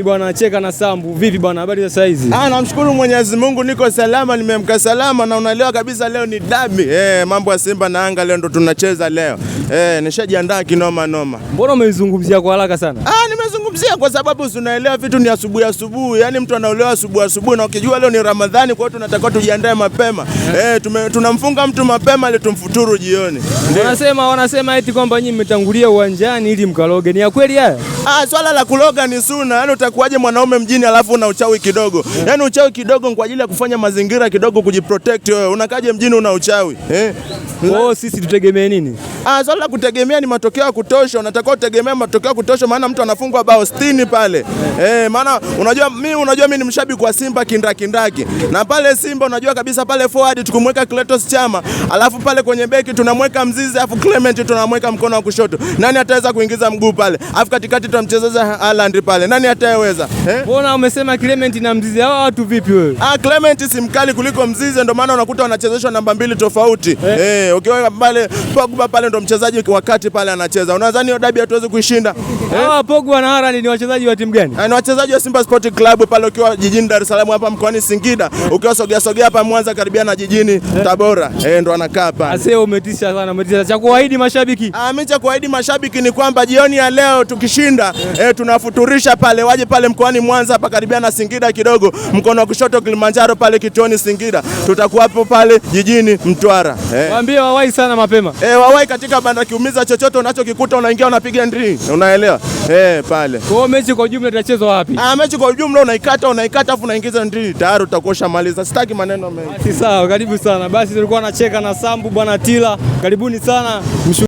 Bwana Cheka na Sambu, vipi bwana, habari za saizi? Namshukuru Mwenyezi Mungu niko salama, nimeamka salama na unaelewa kabisa leo ni dabi. Mambo ya Simba na Yanga leo ndo tunacheza leo. Nishajiandaa kinoma noma. Mbona umeizungumzia kwa haraka sana? Nimezungumzia kwa sababu unaelewa vitu ni asubuhi. Yaani mtu anaolewa asubuhi na ukijua leo ni Ramadhani, kwa hiyo tunatakiwa tujiandae mapema. Tunamfunga mtu mapema ili tumfuturu jioni. Wanasema eti kwamba nyinyi mmetangulia uwanjani ili mkaloge. Ni ya kweli haya? Swala la kuloga ni sunna. Yaani utakuwaje mwanaume mjini alafu una uchawi kidogo? Yaani uchawi kidogo kwa ajili ya kufanya mazingira kidogo kujiprotect wewe. Unakaje mjini una uchawi? Sisi tutegemee nini? Swala la kutegemea ni matokeo ya kutosha. Unatakiwa utegemea matokeo ya kutosha, maana mtu anafungwa bao 60 pale. Maana unajua mimi ni mshabiki wa Simba kindaki. Na pale Simba unajua kabisa pale forward tukumweka Cletus Chama, alafu pale kwenye beki tunamweka Mzizi, alafu Clement tunamweka mkono wa kushoto. Nani ataweza kuingiza mguu pale? Alafu katikati tunamchezeza Haaland pale. Nani ataweza? Mbona umesema Clement na Mzizi? Hawa watu vipi wewe? Clement si mkali kuliko Mzizi, ndio maana unakuta wanachezeshwa namba 2 tofauti. Ukiweka pale Pogba pale ndo mchezaji wakati pale anacheza. Unadhani hiyo dabi hatuwezi kuishinda? Pogba na Haaland ni wachezaji wa timu gani? Ni wachezaji wa Simba Sport Club pale ukiwa jijini Dar es Salaam hapa mkoani Singida. Ukiwa sogea hapa Mwanza karibia na jijini Tabora. Ndo anakaa pale. Aseo umetisha sana, umetisha. Cha kuahidi mashabiki? Mimi cha kuahidi mashabiki ni kwamba jioni ya leo tukishinda tunafuturisha pale, waje pale mkoani Mwanza hapa karibia na Singida kidogo, mkono wa kushoto Kilimanjaro pale Kitoni Singida. Tutakuwa hapo pale jijini Mtwara. Waambie wawahi sana mapema. Wawahi katika banda, kiumiza chochote unachokikuta unaingia unapiga ndri. Unaelewa? Pale. Kwa hiyo mechi kwa ujumla itachezwa wapi? Mechi kwa ujumla unaikata afu unaingiza ndri. Tayari utakosha maliza. Sitaki maneno mengi. Sawa, karibu sana. Basi tulikuwa na Cheka na Sambu bwana Tila. Karibuni sana.